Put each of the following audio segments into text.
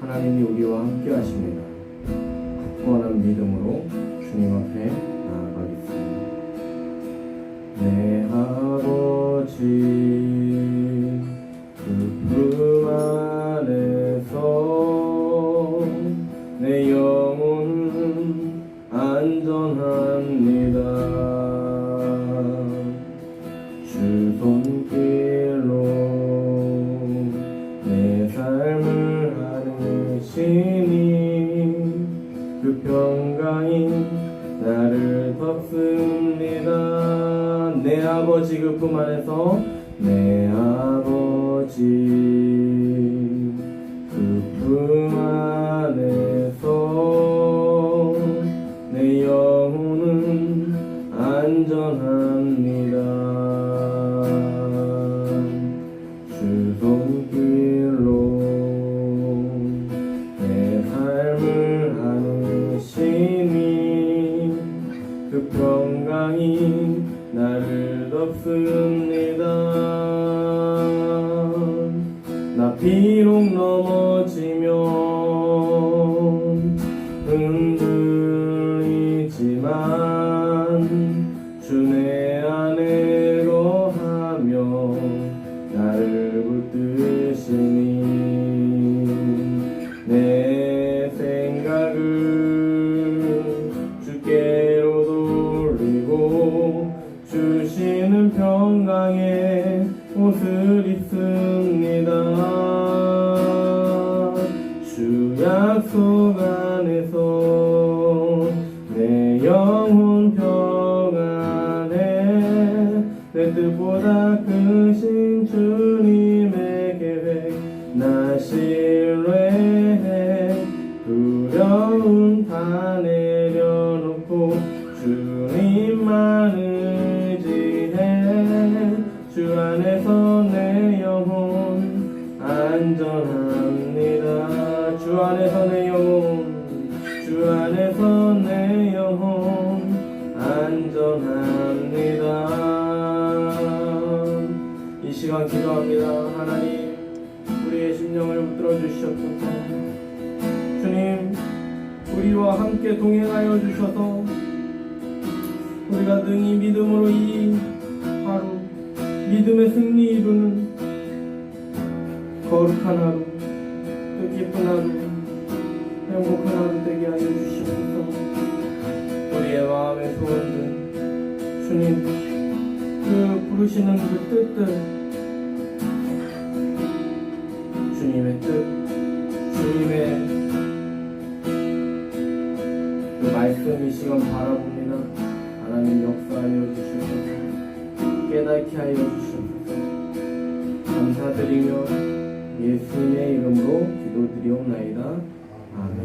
하나님이 우리와 함께 하십니다. 굳건한 믿음으로 주님 앞에 나아가겠습니다. 내 아버지 그 품 안에서 내 영혼은 안전합니다. 주 손길로 내 삶을 안으시니 그 평강이 나를 덮습니다. 내 아버지 그 품 안에서 내 아버지 그 품 안에서 내 영혼은 안전합니다. 주 손길로 내 삶을 안으시니 그 평강이 나를 덮습니다. 나 비록 넘어지면 흔들리지만 주 내 안에 거하며 나를 붙드시니 내 생각을 주께로 돌리고 주시는 평강의 옷을 입습니다. 주 약속 안에서 내 영혼 평안해 내 뜻보다 크신 주님의 계획 나 신뢰해 두려움 다 내려놓고 주님만 의지해 주 안에서 내 영혼 안전합니다. 주 안에서 내 영혼 주 안에서 내 영혼 안전합니다. 이 시간 기도합니다. 하나님 우리의 심령을 붙들어 주시옵소서. 주님 우리와 함께 동행하여 주셔서 우리가 능히 믿음으로 이 하루 믿음의 승리 이루는 거룩한 하루 뜻깊은 하루 행복한 하루 되게 하여 주시옵소서. 우리의 마음의 소원들 주님 그 부르시는 그 뜻들 주님의 뜻 주님의 그 말씀 이 시간 바라봅니다. 하나님 역사하여 주시옵소서. 깨닫게 하여 주시옵소서. 감사드리며 예수님의 이름으로 기도드리옵나이다. 아멘.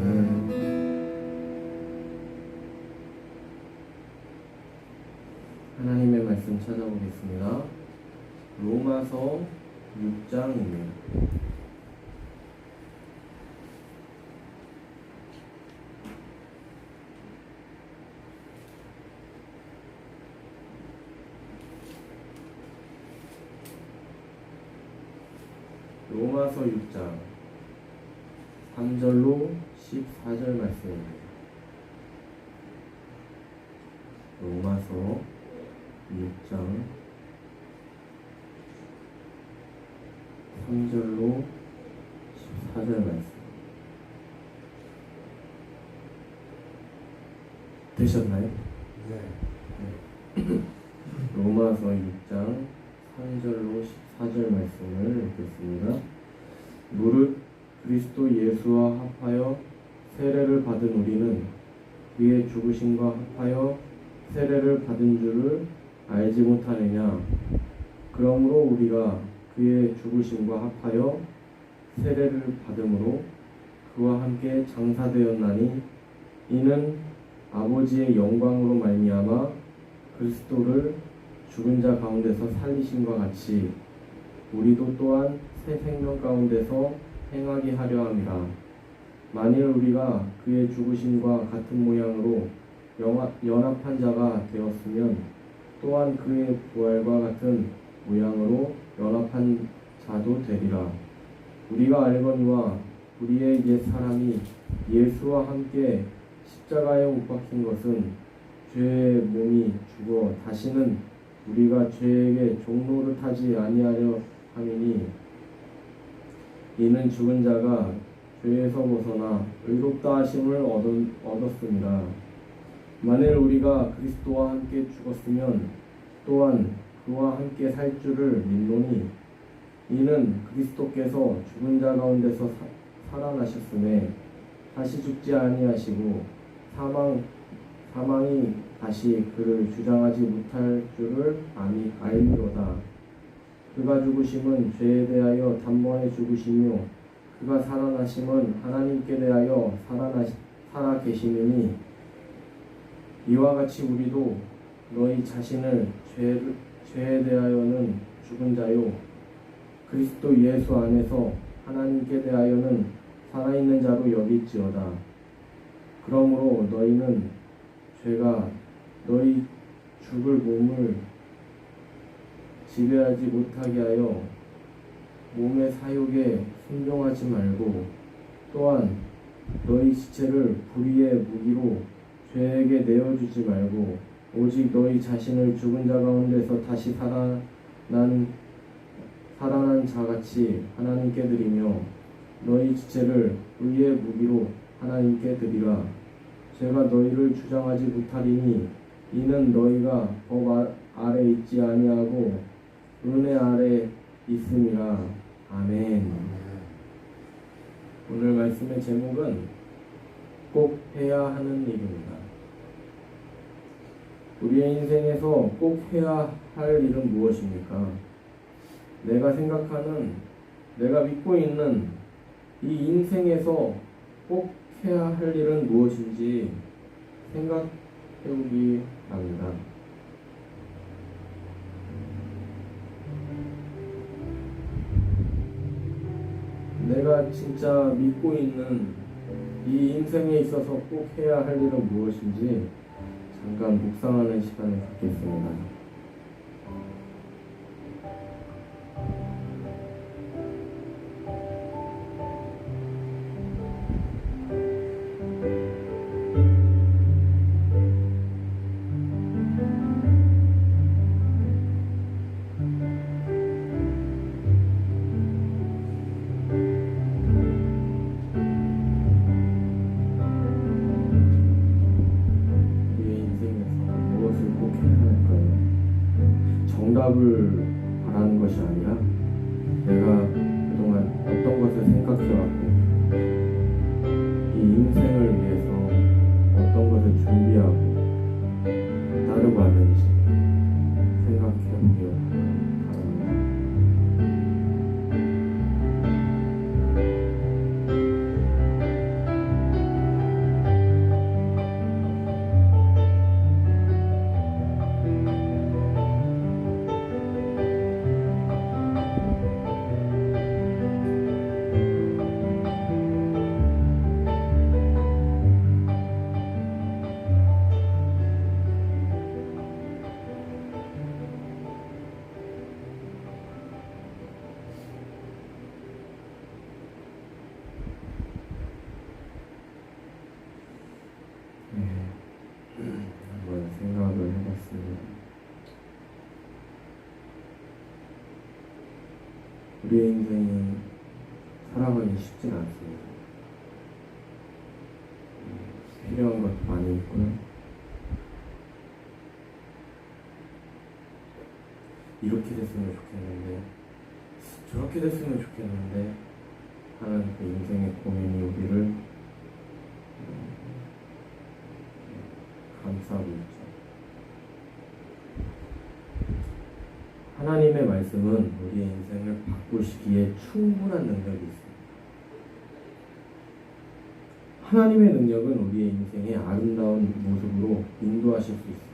하나님의 말씀 찾아보겠습니다. 로마서 6장입니다. 로마서 6장 3절로 14절 말씀입니다. 로마서 6장 3절로 14절 말씀 되셨나요? 네. 로마서 6장 3절로 14절 말씀을 읽겠습니다. 무릇 그리스도 예수와 합하여 세례를 받은 우리는 그의 죽으심과 합하여 세례를 받은 줄을 알지 못하느냐. 그러므로 우리가 그의 죽으심과 합하여 세례를 받음으로 그와 함께 장사되었나니 이는 아버지의 영광으로 말미암아 그리스도를 죽은 자 가운데서 살리심과 같이 우리도 또한 새 생명 가운데서 행하게 하려 함이라. 만일 우리가 그의 죽으심과 같은 모양으로 연합한 자가 되었으면 또한 그의 부활과 같은 모양으로 연합한 자도 되리라. 우리가 알거니와 우리의 옛 사람이 예수와 함께 십자가에 못 박힌 것은 죄의 몸이 죽어 다시는 우리가 죄에게 종노릇하지 아니하려 함이니 이는 죽은 자가 죄에서 벗어나 의롭다 하심을 얻었습니다. 만일 우리가 그리스도와 함께 죽었으면 또한 그와 함께 살 줄을 믿노니 이는 그리스도께서 죽은 자 가운데서 살아나셨음에 다시 죽지 아니하시고 사망이 다시 그를 주장하지 못할 줄을 알미로다. 그가 죽으심은 죄에 대하여 단번에 죽으시며 그가 살아나심은 하나님께 대하여 살아 계심이니 이와 같이 우리도 너희 자신을 죄에 대하여는 죽은 자요 그리스도 예수 안에서 하나님께 대하여는 살아있는 자로 여길지어다. 그러므로 너희는 죄가 너희 죽을 몸을 지배하지 못하게 하여 몸의 사욕에 순종하지 말고 또한 너희 지체를 불의의 무기로 죄에게 내어주지 말고 오직 너희 자신을 죽은 자 가운데서 다시 살아난 자같이 하나님께 드리며 너희 지체를 의의 무기로 하나님께 드리라. 제가 너희를 주장하지 못하리니 이는 너희가 법 아래 있지 아니하고 은혜 아래 있음이라. 아멘. 오늘 말씀의 제목은 꼭 해야 하는 일입니다. 우리의 인생에서 꼭 해야 할 일은 무엇입니까? 내가 생각하는, 내가 믿고 있는 이 인생에서 꼭 해야 할 일은 무엇인지 생각해보기 바랍니다. 내가 진짜 믿고 있는 이 인생에 있어서 꼭 해야 할 일은 무엇인지 잠깐 묵상하는 시간을 갖겠습니다. 정답을 바라는 것이 아니라 내가 그동안 어떤 것을 생각해왔고 이 인생을 위해서 어떤 것을 준비하고 따르고 하는지 생각해보길 바랍니다. 한번 생각을 해봤습니다. 우리의 인생이 살아가기 쉽진 않습니다. 필요한 것도 많이 있고요. 이렇게 됐으면 좋겠는데 저렇게 됐으면 좋겠는데 하는 그 인생의 고민이 우리를 감싸고 있죠. 하나님의 말씀은 우리의 인생을 바꾸시기에 충분한 능력이 있습니다. 하나님의 능력은 우리의 인생의 아름다운 모습으로 인도하실 수 있습니다.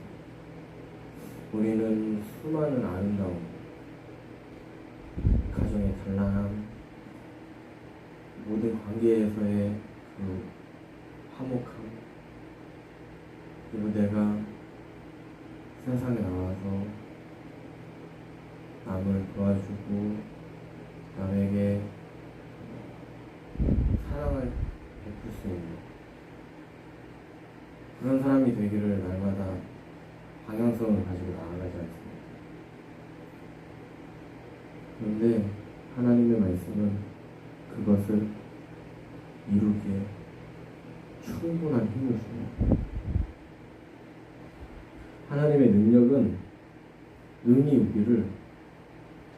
우리는 수많은 아름다움, 가정의 단란함, 모든 관계에서의 그 화목함, 그리고 내가 세상에 나와서 남을 도와주고 남에게 그런 사람이 되기를 날마다 방향성을 가지고 나아가지 않습니다. 그런데 하나님의 말씀은 그것을 이루기에 충분한 힘을 줍니다. 하나님의 능력은 능히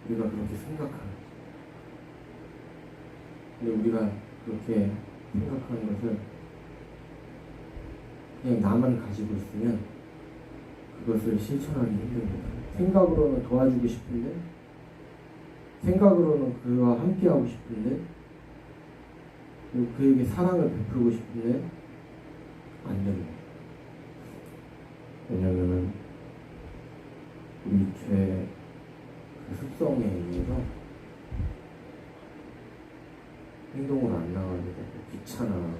우리가 그렇게 생각하는, 근데 우리가 그렇게 생각하는 것을 그냥 나만 가지고 있으면 그것을 실천하기 힘듭니다. 생각으로는 도와주고 싶은데, 생각으로는 그와 함께하고 싶은데, 그리고 그에게 사랑을 베풀고 싶은데 안 됩니다. 왜냐하면 우리 죄 그 습성에 의해서 행동으로 안 나가게 되고 귀찮아,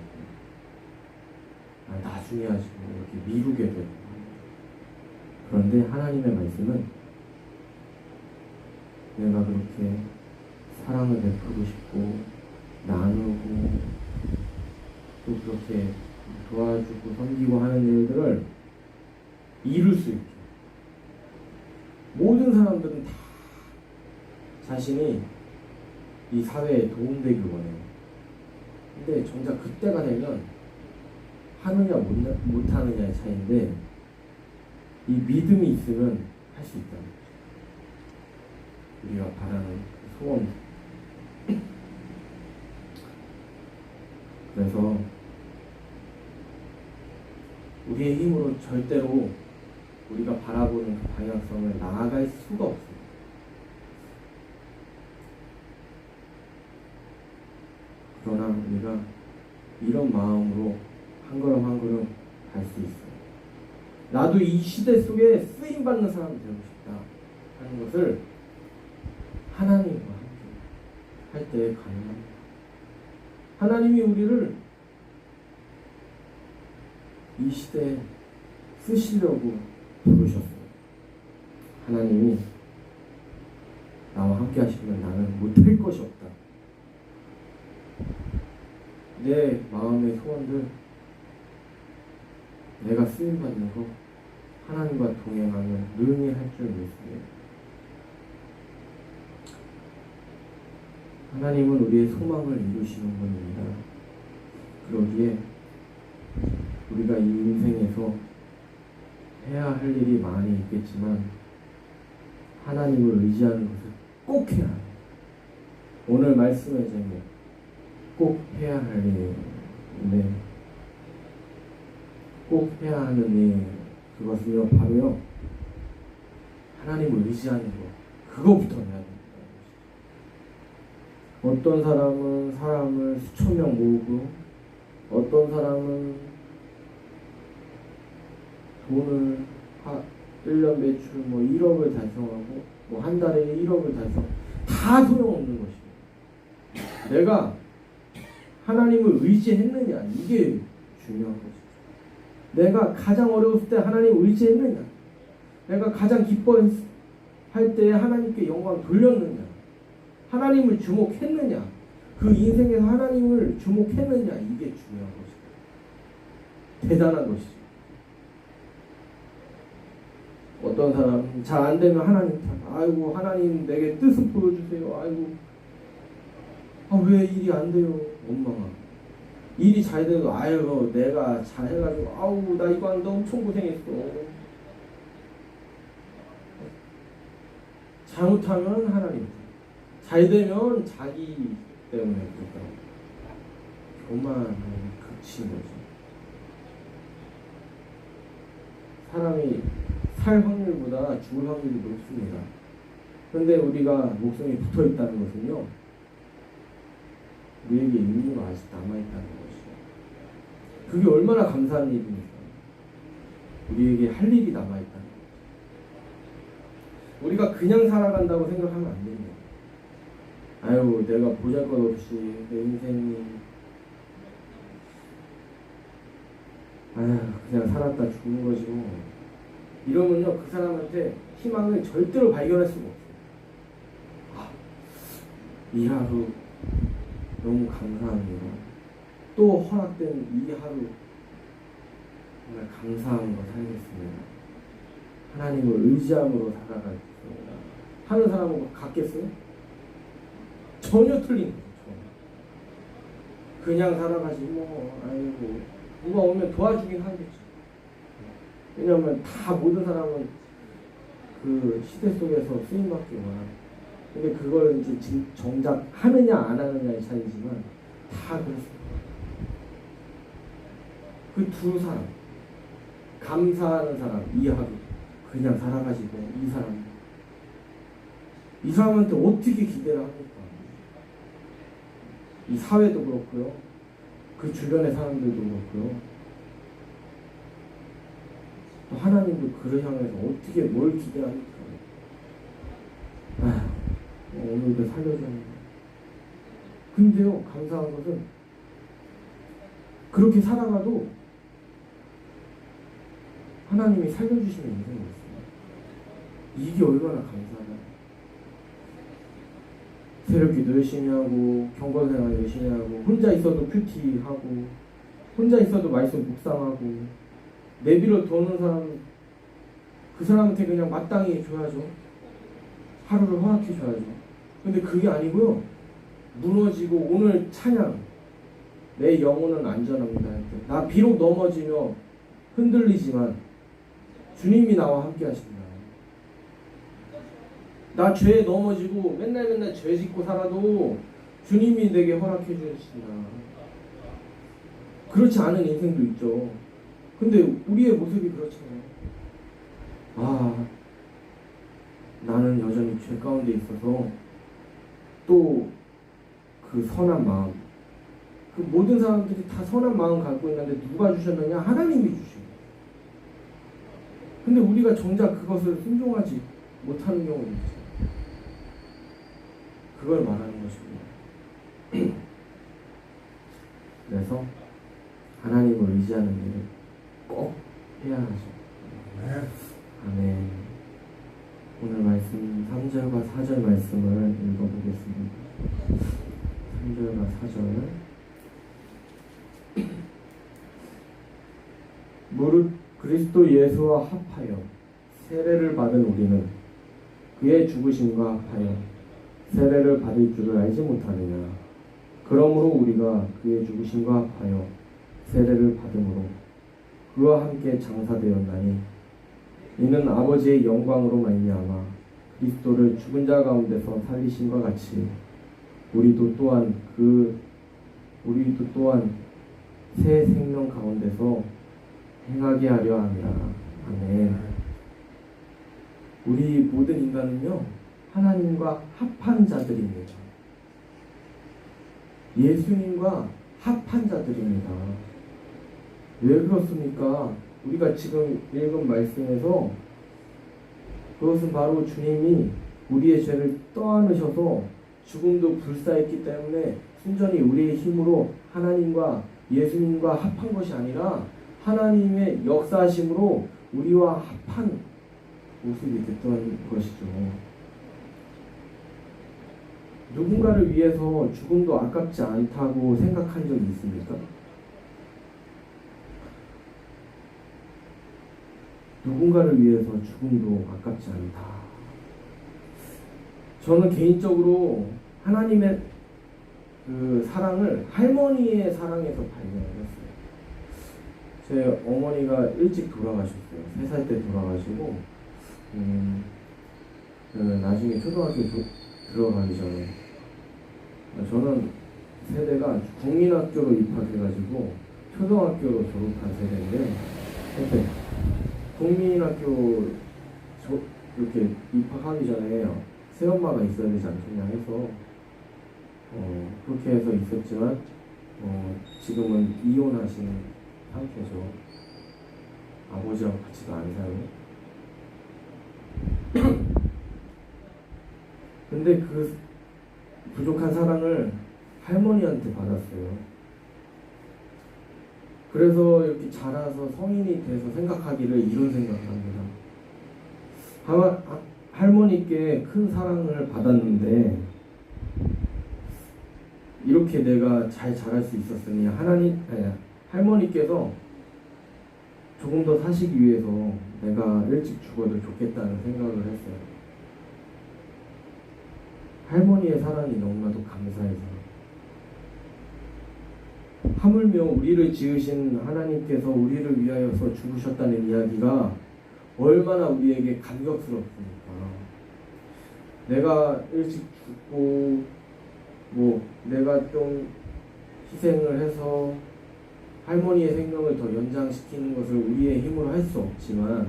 나중에 하지 이렇게 미루게 되고. 그런데 하나님의 말씀은 내가 그렇게 사랑을 베풀고 싶고 나누고 또 그렇게 도와주고 섬기고 하는 일들을 이룰 수 있게, 모든 사람들은 다 자신이 이 사회에 도움되길 원해요. 근데 정작 그때가 되면 하느냐 못하느냐의 차이인데, 이 믿음이 있으면 할 수 있다는 거죠. 우리가 바라는 소원. 그래서 우리의 힘으로 절대로 우리가 바라보는 그 방향성을 나아갈 수가 없어요. 그러나 우리가 이런 마음으로 한 걸음 한 걸음 갈 수 있어요. 나도 이 시대 속에 쓰임받는 사람이 되고 싶다 하는 것을 하나님과 함께 할 때 가능합니다. 하나님이 우리를 이 시대에 쓰시려고 부르셨어요. 하나님이 나와 함께 하시면 나는 못할 것이 없다. 내 마음의 소원들, 내가 쓰임받는 거 하나님과 동행하면 능히 할 줄 믿습니다. 하나님은 우리의 소망을 이루시는 분입니다. 그러기에 우리가 이 인생에서 해야 할 일이 많이 있겠지만 하나님을 의지하는 것을 꼭 해야 합니다. 오늘 말씀의 제목, 꼭 해야 할 일인데, 꼭 해야 하는 일, 그것은요 바로요 하나님을 의지하는 것, 그거부터 해야 됩니다. 어떤 사람은 사람을 수천 명 모으고, 어떤 사람은 돈을 1년 매출 1억을 달성하고 한 달에 1억을 달성, 다 소용없는 것입니다. 내가 하나님을 의지했느냐, 이게 중요한 것이죠. 내가 가장 어려웠을 때 하나님을 의지했느냐, 내가 가장 기뻐할 때 하나님께 영광 돌렸느냐, 하나님을 주목했느냐, 그 인생에서 하나님을 주목했느냐, 이게 중요한 것이죠. 대단한 것이죠. 어떤 사람 잘 안 되면 하나님 탓, 아이고 하나님 내게 뜻을 보여주세요, 아이고 왜 일이 안 돼요, 원망하고. 일이 잘 돼도 아이고 내가 잘 해가지고 아우 나 이거 하는데 엄청 고생했어. 잘못하면 하나님, 잘 되면 자기 때문에 그럴까. 교만은 극치인 거죠. 사람이 살 확률보다 죽을 확률이 높습니다. 그런데 우리가 목숨이 붙어 있다는 것은요, 우리에게 의미가 아직 남아있다는 것이죠. 그게 얼마나 감사한 일입니까? 우리에게 할 일이 남아있다는 거죠. 우리가 그냥 살아간다고 생각하면 안 됩니다. 아유 내가 보잘것없이 내 인생이 그냥 살았다 죽는 거지 뭐, 이러면요 그 사람한테 희망을 절대로 발견할 수가 없어요. 이 하루 너무 감사합니다. 또 허락된 이 하루 정말 감사함으로 살겠습니다. 하나님을 의지함으로 살아가겠습니다. 하는 사람하고 같겠어요? 전혀 틀린 거죠. 그냥 살아가지 뭐 아이고 누가 오면 도와주긴 하겠죠. 왜냐하면 다 모든 사람은 그 시대 속에서 쓰임받기 원하고, 근데 그걸 이제 정작 하느냐 안 하느냐의 차이지만 다 그렇습니다. 그 두 사람, 감사하는 사람 이해하고 그냥 살아가지고 이 사람한테 어떻게 기대를 합니까? 이 사회도 그렇고요, 그 주변의 사람들도 그렇고요, 또 하나님도 그를 향해서 어떻게 뭘 기대합니까? 오늘도 살려줬는데. 근데요, 감사한 것은 그렇게 살아가도 하나님이 살려주시는 인생이 있어요. 이게 얼마나 감사하나. 새벽기도 열심히 하고 경건생활 열심히 하고 혼자 있어도 큐티하고 혼자 있어도 말씀 묵상하고 내비로 도는 사람, 그 사람한테 그냥 마땅히 줘야죠. 하루를 허락해 줘야죠. 근데 그게 아니고요, 무너지고 오늘 찬양, 내 영혼은 안전합니다. 나 비록 넘어지며 흔들리지만 주님이 나와 함께 하신다. 나 죄에 넘어지고 맨날 죄 짓고 살아도 주님이 내게 허락해 주신다. 그렇지 않은 인생도 있죠. 근데 우리의 모습이 그렇잖아요. 나는 여전히 죄 가운데 있어서 또 그 선한 마음, 그 모든 사람들이 다 선한 마음 갖고 있는데 누가 주셨느냐? 하나님이 주신 거예요. 근데 우리가 정작 그것을 순종하지 못하는 경우도 있어요. 그걸 말하는 것입니다. 그래서 하나님을 의지하는 일을 꼭 해야 하죠. 아멘. 오늘 말씀 3절과 4절 말씀을 읽어보겠습니다. 3절과 4절. 무릇 그리스도 예수와 합하여 세례를 받은 우리는 그의 죽으심과 합하여 세례를 받을 줄을 알지 못하느냐. 그러므로 우리가 그의 죽으심과 합하여 세례를 받음으로 그와 함께 장사되었나니 이는 아버지의 영광으로 말미암아 그리스도를 죽은 자 가운데서 살리심과 같이 우리도 또한 새 생명 가운데서 행하게 하려 함이라. 아멘. 우리 모든 인간은요, 하나님과 합한 자들입니다. 예수님과 합한 자들입니다. 왜 그렇습니까? 우리가 지금 읽은 말씀에서 그것은 바로 주님이 우리의 죄를 떠안으셔서 죽음도 불사했기 때문에 순전히 우리의 힘으로 하나님과 예수님과 합한 것이 아니라 하나님의 역사하심으로 우리와 합한 모습이 됐던 것이죠. 누군가를 위해서 죽음도 아깝지 않다고 생각한 적이 있습니까? 누군가를 위해서 죽음도 아깝지 않다. 저는 개인적으로 하나님의 그 사랑을 할머니의 사랑에서 발견했어요. 제 어머니가 일찍 돌아가셨어요. 3살 때 돌아가시고 나중에 초등학교 들어가기 전에 저는 세대가 국민학교로 입학해가지고 초등학교로 졸업한 세대인데, 그때 국민학교 이렇게 입학하기 전에 새엄마가 있어야 되지 않겠냐 해서 그렇게 해서 있었지만 지금은 이혼하신 상태죠. 아버지하고 같이도 안 살고. 근데 그 부족한 사랑을 할머니한테 받았어요. 그래서 이렇게 자라서 성인이 돼서 생각하기를 이런 생각을 합니다. 할머니께 큰 사랑을 받았는데 이렇게 내가 잘 자랄 수 있었으니 할머니께서 조금 더 사시기 위해서 내가 일찍 죽어도 좋겠다는 생각을 했어요. 할머니의 사랑이 너무나도 감사해서. 하물며 우리를 지으신 하나님께서 우리를 위하여서 죽으셨다는 이야기가 얼마나 우리에게 감격스럽습니까? 내가 일찍 죽고 내가 좀 희생을 해서 할머니의 생명을 더 연장시키는 것을 우리의 힘으로 할 수 없지만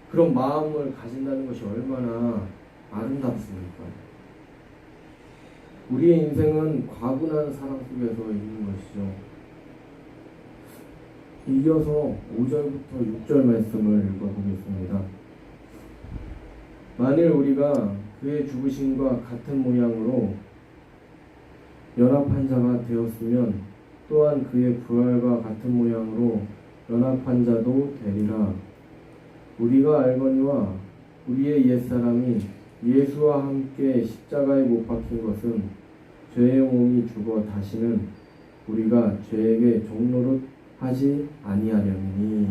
그런 마음을 가진다는 것이 얼마나 아름답습니까? 우리의 인생은 과분한 사랑 속에서 있는 것이죠. 이어서 5절부터 6절 말씀을 읽어보겠습니다. 만일 우리가 그의 죽으심과 같은 모양으로 연합한 자가 되었으면 또한 그의 부활과 같은 모양으로 연합한 자도 되리라. 우리가 알거니와 우리의 옛사람이 예수와 함께 십자가에 못 박힌 것은 죄의 몸이 죽어 다시는 우리가 죄에게 종노릇 하지 아니하려니.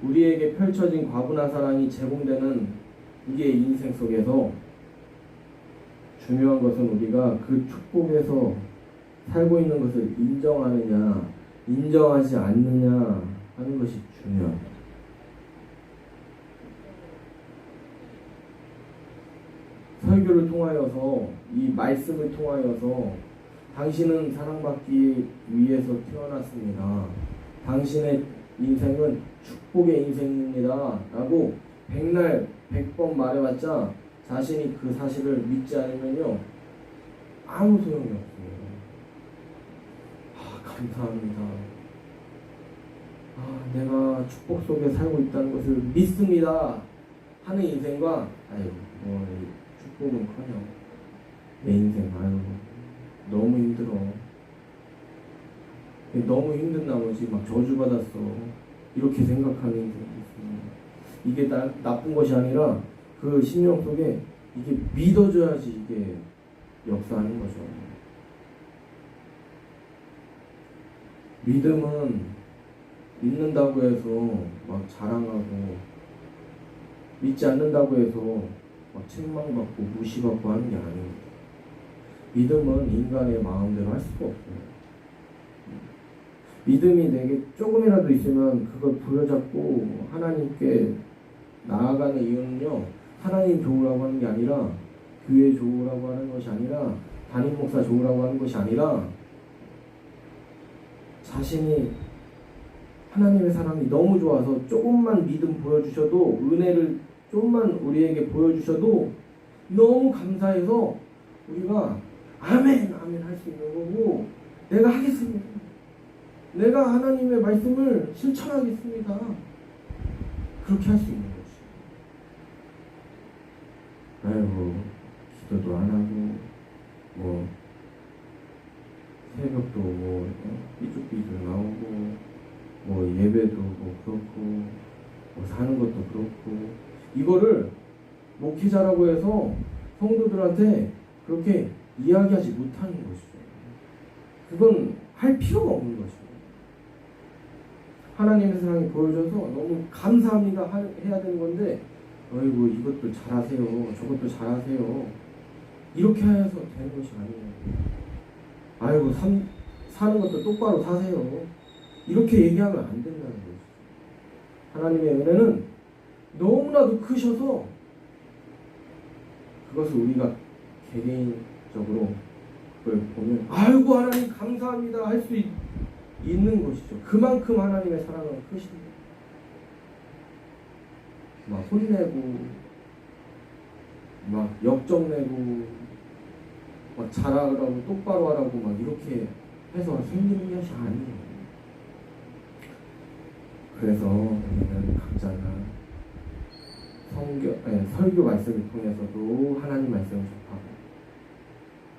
우리에게 펼쳐진 과분한 사랑이 제공되는 우리의 인생 속에서 중요한 것은 우리가 그 축복에서 살고 있는 것을 인정하느냐 인정하지 않느냐 하는 것이 중요합니다. 설교를 통하여서 이 말씀을 통하여서 당신은 사랑받기 위해서 태어났습니다. 당신의 인생은 축복의 인생입니다. 라고 백날 100번 말해봤자 자신이 그 사실을 믿지 않으면요 아무 소용이 없습니다. 감사합니다. 내가 축복 속에 살고 있다는 것을 믿습니다. 하는 인생과 축복은커녕 내 인생 너무 힘들어. 너무 힘든 나머지 막 저주받았어. 이렇게 생각하는 인생이 있습니다. 이게 나쁜 것이 아니라 그 심령 속에 이게 믿어줘야지 이게 역사하는 거죠. 믿음은 믿는다고 해서 막 자랑하고 믿지 않는다고 해서 막 책망받고 무시받고 하는 게 아닙니다. 믿음은 인간의 마음대로 할 수가 없어요. 믿음이 내게 조금이라도 있으면 그걸 부여잡고 하나님께 나아가는 이유는요, 하나님 좋으라고 하는 게 아니라, 교회 좋으라고 하는 것이 아니라, 담임 목사 좋으라고 하는 것이 아니라, 자신이 하나님의 사랑이 너무 좋아서 조금만 믿음 보여주셔도, 은혜를 조금만 우리에게 보여주셔도 너무 감사해서 우리가 아멘 아멘 할 수 있는 거고, 내가 하겠습니다. 내가 하나님의 말씀을 실천하겠습니다. 그렇게 할 수 있는 거지. 기도도 안 하고 새벽도 삐죽삐죽 나오고 예배도 그렇고 사는 것도 그렇고, 이거를 목회자라고 해서 성도들한테 그렇게 이야기하지 못하는 것이죠. 그건 할 필요가 없는 것이죠. 하나님의 사랑이 보여줘서 너무 감사합니다 해야 되는 건데, 이것도 잘하세요, 저것도 잘하세요, 이렇게 해서 되는 것이 아니에요. 사는 것도 똑바로 사세요, 이렇게 얘기하면 안 된다는 거죠. 하나님의 은혜는 너무나도 크셔서 그것을 우리가 개개인적으로 그걸 보면 하나님 감사합니다 할 수 있는 것이죠. 그만큼 하나님의 사랑은 크십니다. 막 혼내고 막 역정내고 막 잘하라고 똑바로 하라고 막 이렇게 해서 생기는 것이 아니에요. 그래서 우리는 각자가 설교 말씀을 통해서도 하나님 말씀을 접하고,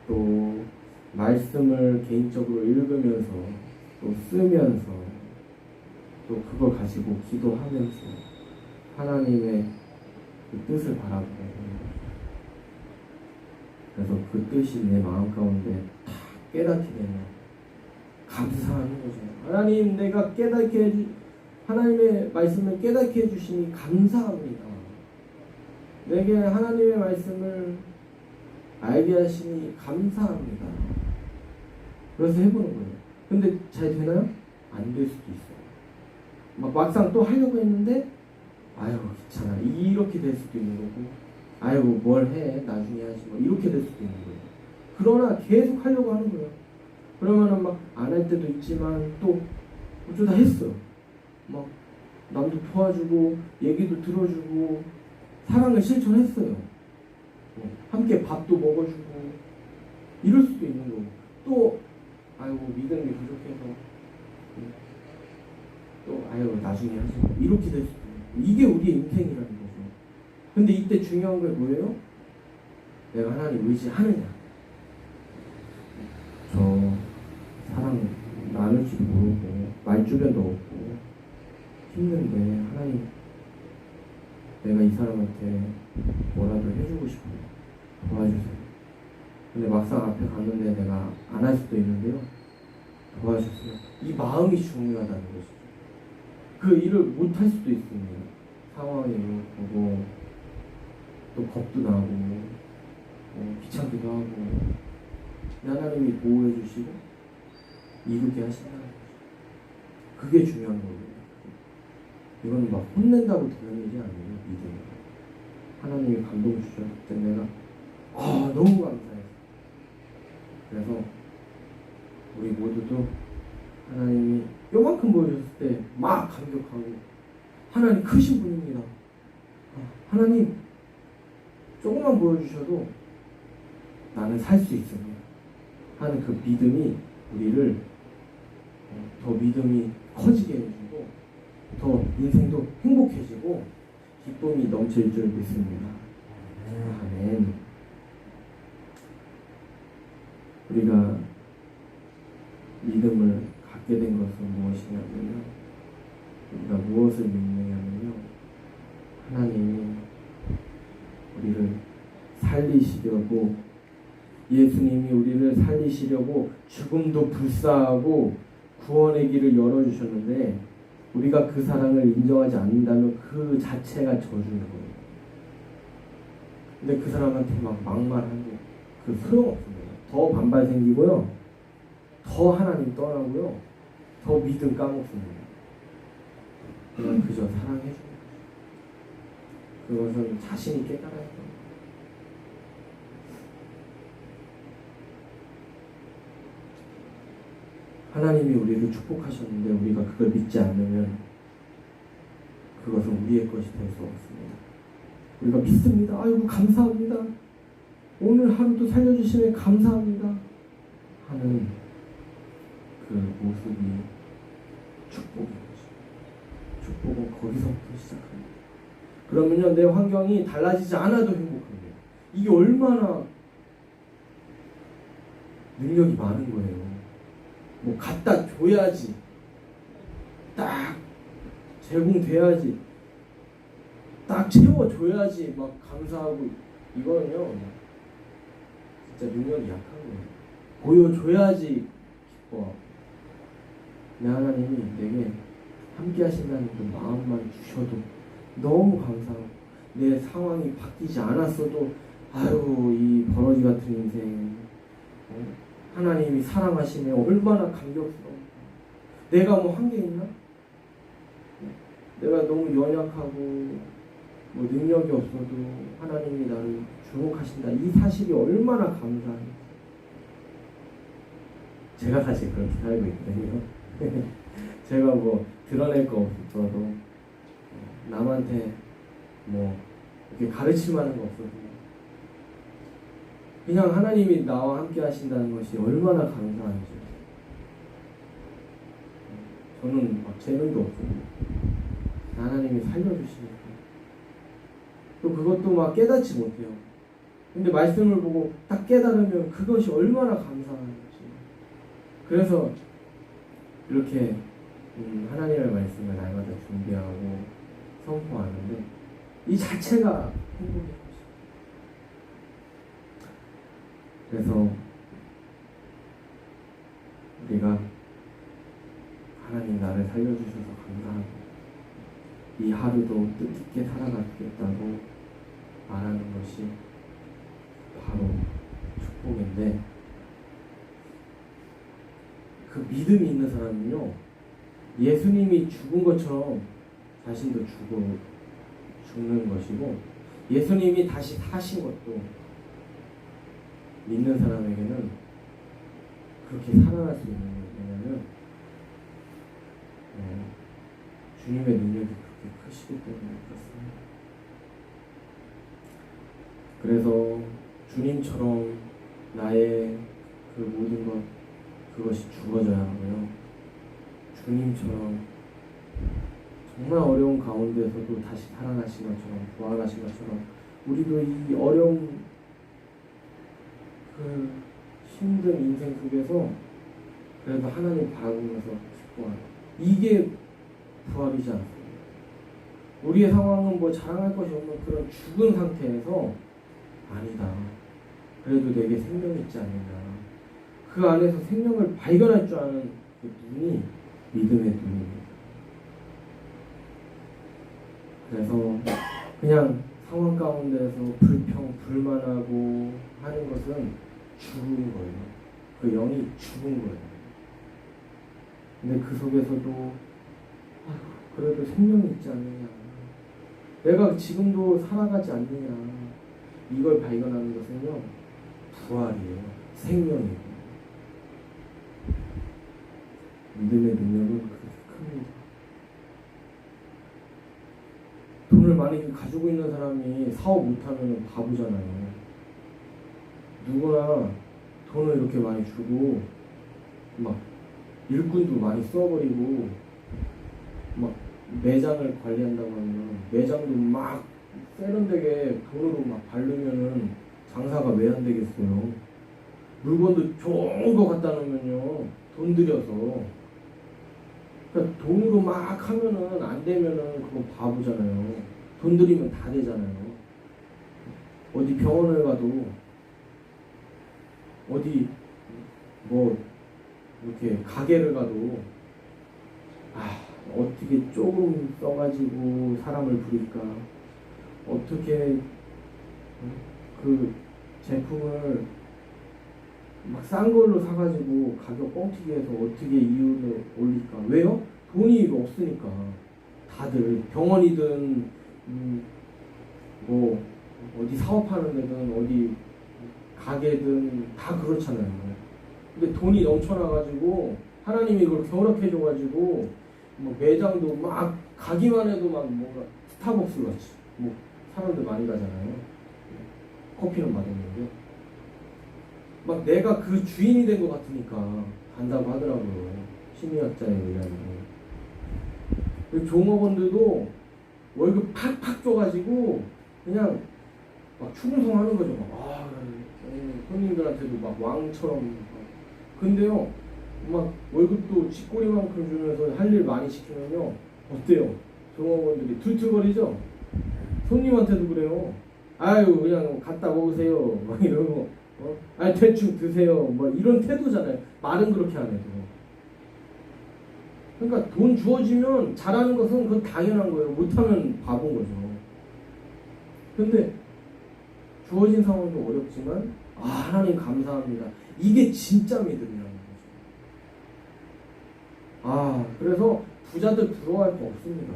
또 말씀을 개인적으로 읽으면서 또 쓰면서 또 그걸 가지고 기도하면서 하나님의 그 뜻을 바라보고, 그래서 그 뜻이 내 마음 가운데 다 깨닫게 되면 감사하는 거죠. 하나님 내가 하나님의 말씀을 깨닫게 해주시니 감사합니다. 내게 하나님의 말씀을 알게 하시니 감사합니다. 그래서 해보는 거예요. 근데 잘 되나요? 안 될 수도 있어요. 막상 또 하려고 했는데 아유 귀찮아 이렇게 될 수도 있는 거고, 아유 뭘 해 나중에 하지 뭐 이렇게 될 수도 있는 거예요. 그러나 계속 하려고 하는 거예요. 그러면은 막 안 할 때도 있지만 또 어쩌다 했어. 막 남도 도와주고 얘기도 들어주고 사랑을 실천했어요. 함께 밥도 먹어주고 이럴 수도 있는 거고, 또 아이고 믿음이 부족해서 또 아유 나중에 하지 뭐 이렇게 될 수도 있는 거고. 이게 우리의 인생이라는 거죠. 근데 이때 중요한 게 뭐예요? 내가 하나님 의지하느냐. 저 사랑 나눌지도 모르고 말주변도 없고 힘든데 하나님 내가 이 사람한테 뭐라도 해주고 싶어요. 도와주세요. 근데 막상 앞에 갔는데 내가 안 할 수도 있는데요. 도와주세요. 이 마음이 중요하다는 것이죠. 그 일을 못 할 수도 있습니다. 상황이 보고 또 겁도 나고 귀찮기도 하고, 하나님이 보호해 주시고 이루게 하신다는 거죠. 그게 중요한 거예요. 이건 막 혼낸다고 되는 일이 아니에요. 믿음이. 하나님이 감동 주셨을 때 내가 너무 감사해요. 그래서 우리 모두도 하나님이 요만큼 보여줬을 때 막 감격하고, 하나님 크신 분입니다. 하나님 조금만 보여주셔도 나는 살 수 있습니다 하는 그 믿음이 우리를 더 믿음이 커지게 해주고 더 인생도 행복해지고 기쁨이 넘칠 줄 믿습니다. 아멘. 우리가 믿음을 갖게 된 것은 무엇이냐면요, 우리가 무엇을 믿느냐면요, 하나님이 우리를 살리시려고, 예수님이 우리를 살리시려고 죽음도 불사하고 구원의 길을 열어주셨는데, 우리가 그 사랑을 인정하지 않는다면 그 자체가 저주인 거예요. 근데 그 사람한테 막 막말하고 그 소용없습니다. 더 반발 생기고요, 더 하나님 떠나고요, 더 믿음 까먹습니다. 그냥 그저 사랑해주는 거죠. 그것은 자신 있게 따라야 돼요. 하나님이 우리를 축복하셨는데 우리가 그걸 믿지 않으면 그것은 우리의 것이 될 수 없습니다. 우리가 믿습니다. 아이고 감사합니다. 오늘 하루도 살려주시면 감사합니다 하는 그 모습이 축복인 거죠. 축복은 거기서부터 시작합니다. 그러면요, 내 환경이 달라지지 않아도 행복합니다. 이게 얼마나 능력이 많은 거예요. 뭐 갖다 줘야지, 딱 제공돼야지, 딱 채워줘야지 막 감사하고, 이거는요 진짜 능력이 약한 거예요. 보여줘야지 기뻐. 내 하나님이 내게 함께 하신다는 그 마음만 주셔도 너무 감사하고, 내 상황이 바뀌지 않았어도 아유 이 버러지 같은 인생, 하나님이 사랑하시네 얼마나 감격스러워. 내가 뭐 한 게 있나? 내가 너무 연약하고 뭐 능력이 없어도 하나님이 나를 주목하신다, 이 사실이 얼마나 감사해요. 제가 사실 그렇게 살고 있거든요. 제가 뭐 드러낼 거 없어도, 남한테 뭐 이렇게 가르칠 만한 거 없어도 그냥 하나님이 나와 함께 하신다는 것이 얼마나 감사한지. 저는 막 재능도 없고 하나님이 살려주시니까 또 그것도 막 깨닫지 못해요. 근데 말씀을 보고 딱 깨달으면 그것이 얼마나 감사한지. 그래서 이렇게 하나님의 말씀을 날마다 준비하고 선포하는데 이 자체가 행복해요. 그래서 우리가 하나님 나를 살려주셔서 감사하고 이 하루도 뜻있게 살아가겠다고 말하는 것이 바로 축복인데, 그 믿음이 있는 사람은요, 예수님이 죽은 것처럼 자신도 죽는 것이고, 예수님이 다시 사신 것도 믿는 사람에게는 그렇게 살아날 수 있는 거예요. 왜냐하면 주님의 능력이 그렇게 크시기 때문에 그렇습니다. 그래서 주님처럼 나의 그 모든 것, 그것이 죽어져야 하고요, 주님처럼 정말 어려운 가운데서도 다시 살아나신 것처럼, 부활하신 것처럼 우리도 이 어려운 그 힘든 인생 속에서 그래도 하나님 바라보면서 기뻐하는, 이게 부활이지 않습니까? 우리의 상황은 뭐 자랑할 것이 없는 그런 죽은 상태에서 아니다, 그래도 내게 생명이 있지 않느냐, 그 안에서 생명을 발견할 줄 아는 그 눈이 믿음의 눈입니다. 그래서 그냥 상황 가운데서 불만하고 하는 것은 죽은 거예요. 그 영이 죽은 거예요. 근데 그 속에서도 그래도 생명이 있지 않느냐, 내가 지금도 살아가지 않느냐, 이걸 발견하는 것은요, 부활이에요. 생명이에요. 믿음의 능력은 그렇게 큽니다. 돈을 많이 가지고 있는 사람이 사업 못하면 바보잖아요. 누구나 돈을 이렇게 많이 주고 막 일꾼도 많이 써버리고 막 매장을 관리한다고 하면 매장도 막 세련되게 돈으로 막 바르면은 장사가 왜 안 되겠어요. 물건도 좋은 거 갖다 놓으면요, 돈 들여서. 그러니까 돈으로 막 하면은 안 되면은 그건 바보잖아요. 돈 들이면 다 되잖아요. 어디 병원을 가도 어디 뭐 이렇게 가게를 가도 어떻게 조금 써가지고 사람을 부릴까, 어떻게 그 제품을 막 싼 걸로 사가지고 가격 뻥튀기 해서 어떻게 이윤을 올릴까. 왜요? 돈이 없으니까. 다들 병원이든 뭐 어디 사업하는 데든 어디 가게든 다 그렇잖아요. 근데 돈이 넘쳐나가지고 하나님이 이걸 허락해줘가지고 뭐 매장도 막 가기만 해도 막 뭔가 스타벅스 같이 뭐 사람들 많이 가잖아요. 커피는 맛없는데 막 내가 그 주인이 된 것 같으니까 간다고 하더라고요. 심리학자에 의하면. 종업원들도 월급 팍팍 줘가지고 그냥 막 충성하는 거죠. 막 손님들한테도 막 왕처럼. 근데요, 막 월급도 쥐꼬리만큼 주면서 할 일 많이 시키면요, 어때요? 종업원들이 툴툴거리죠? 손님한테도 그래요. 아유, 그냥 갖다 먹으세요. 막 이러고, 아니, 대충 드세요. 뭐 이런 태도잖아요. 말은 그렇게 안 해도. 그러니까 돈 주어지면 잘하는 것은 그건 당연한 거예요. 못하면 바본 거죠. 근데 주어진 상황도 어렵지만, 하나님 감사합니다. 이게 진짜 믿음이라는 거죠. 그래서 부자들 부러워할 거 없습니다.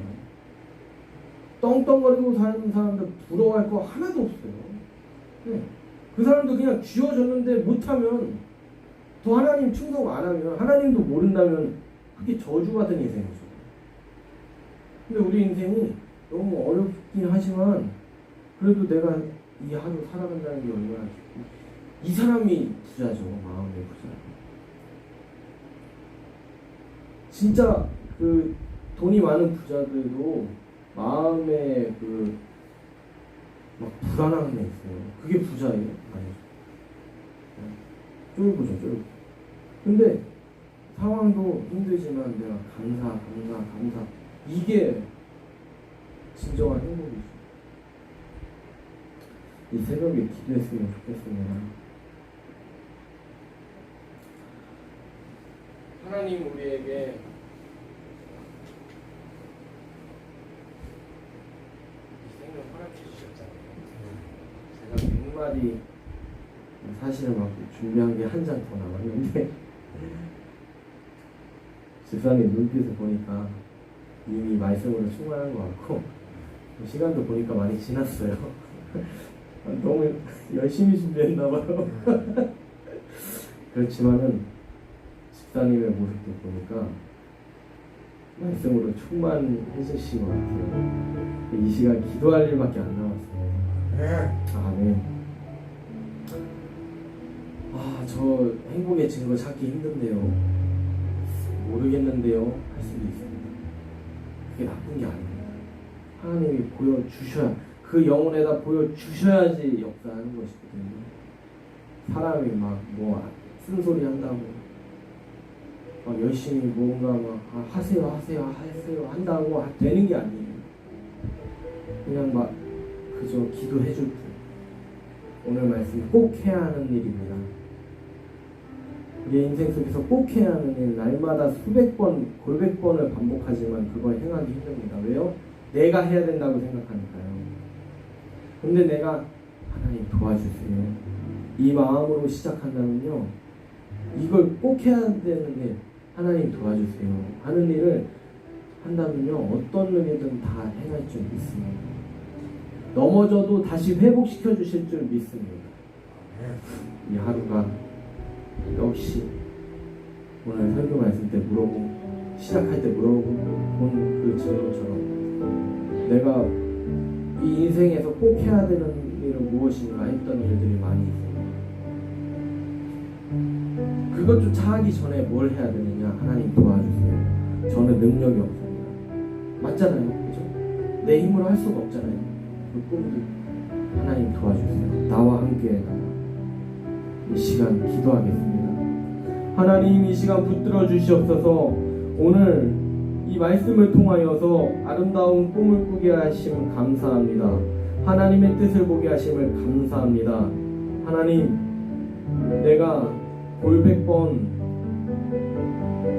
떵떵거리고 사는 사람들 부러워할 거 하나도 없어요. 네. 그 사람도 그냥 쥐어줬는데 못하면, 또 하나님 충성 안 하면, 하나님도 모른다면 그게 저주받은 인생이죠. 근데 우리 인생이 너무 어렵긴 하지만 그래도 내가 이 하루 살아간다는 게 얼마나 좋고, 이 사람이 부자죠. 마음의 부자. 진짜 그 돈이 많은 부자들도 마음에 그 막 불안한 게 있어요. 그게 부자예요? 아니죠. 쫄보죠, 쫄보. 근데 상황도 힘들지만 내가 감사. 이게 진정한 행복이죠. 이 새벽에 기도했으면 좋겠습니다. 하나님 우리에게 한마디 사실은 막 준비한 게 한 장 더 남았는데 집사님 눈빛을 보니까 이미 말씀으로 충만한 것 같고 시간도 보니까 많이 지났어요. 너무 열심히 준비했나봐요. 그렇지만은 집사님의 모습도 보니까 말씀으로 충만해지신 것 같아요. 이 시간 기도할 일밖에 안 남았습니다. 아멘. 저 행복의 증거 찾기 힘든데요. 모르겠는데요. 할 수도 있습니다. 그게 나쁜 게 아닙니다. 하나님이 보여주셔야, 그 영혼에다 보여주셔야지 역사하는 것이거든요. 사람이 막 쓴소리 한다고 막 열심히 뭔가 막 하세요 한다고 되는 게 아니에요. 그냥 막 그저 기도해줄 뿐. 오늘 말씀 꼭 해야 하는 일입니다. 우리의 인생 속에서 꼭 해야 하는 일, 날마다 수백 번, 골백 번을 반복하지만 그걸 행하기 힘듭니다. 왜요? 내가 해야 된다고 생각하니까요. 근데 내가 하나님 도와주세요, 이 마음으로 시작한다면요, 이걸 꼭 해야 되는데 하나님 도와주세요 하는 일을 한다면요, 어떤 일이든 다 행할 줄 믿습니다. 넘어져도 다시 회복시켜 주실 줄 믿습니다. 이 하루가 역시 오늘 설교 말씀 때 시작할 때 물어본 그 질문처럼 내가 이 인생에서 꼭 해야 되는 일은 무엇인가 했던 일들이 많이 있어요. 그것조차 하기 전에 뭘 해야 되느냐? 하나님 도와주세요. 저는 능력이 없습니다. 맞잖아요, 그죠? 내 힘으로 할 수가 없잖아요. 그 꿈들 하나님 도와주세요. 나와 함께 해달라. 이 시간 기도하겠습니다. 하나님, 이 시간 붙들어 주시옵소서. 오늘 이 말씀을 통하여서 아름다운 꿈을 꾸게 하심을 감사합니다. 하나님의 뜻을 보게 하심을 감사합니다. 하나님, 내가 골백 번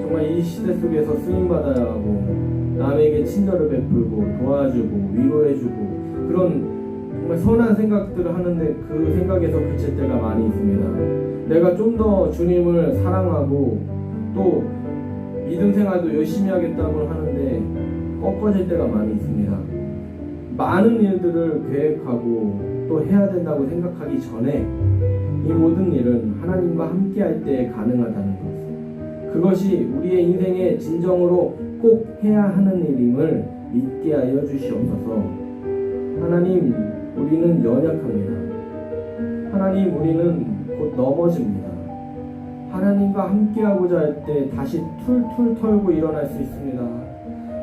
정말 이 시대 속에서 쓰임받아야 하고 남에게 친절을 베풀고 도와주고 위로해주고 그런 정말 선한 생각들을 하는데 그 생각에서 그칠 때가 많이 있습니다. 내가 좀 더 주님을 사랑하고 또 믿음 생활도 열심히 하겠다고 하는데 꺾어질 때가 많이 있습니다. 많은 일들을 계획하고 또 해야 된다고 생각하기 전에 이 모든 일은 하나님과 함께 할 때 가능하다는 것, 그것이 우리의 인생의 진정으로 꼭 해야 하는 일임을 믿게 하여 주시옵소서. 하나님, 우리는 연약합니다. 하나님, 우리는 곧 넘어집니다. 하나님과 함께하고자 할 때 다시 툴툴 털고 일어날 수 있습니다.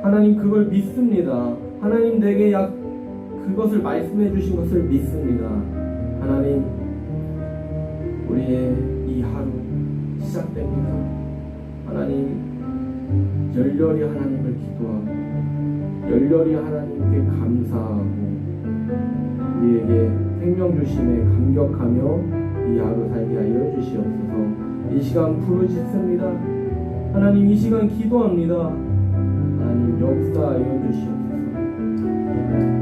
하나님, 그걸 믿습니다. 하나님, 내게 그것을 말씀해 주신 것을 믿습니다. 하나님, 우리의 이 하루 시작됩니다. 하나님, 열렬히 하나님을 기도하고 열렬히 하나님께 감사하고 우리에게 생명 주심에 감격하며 이 하루 살게 하여 주시옵소서. 이 시간 부르짖습니다. 하나님, 이 시간 기도합니다. 하나님, 역사하여 주시옵소서.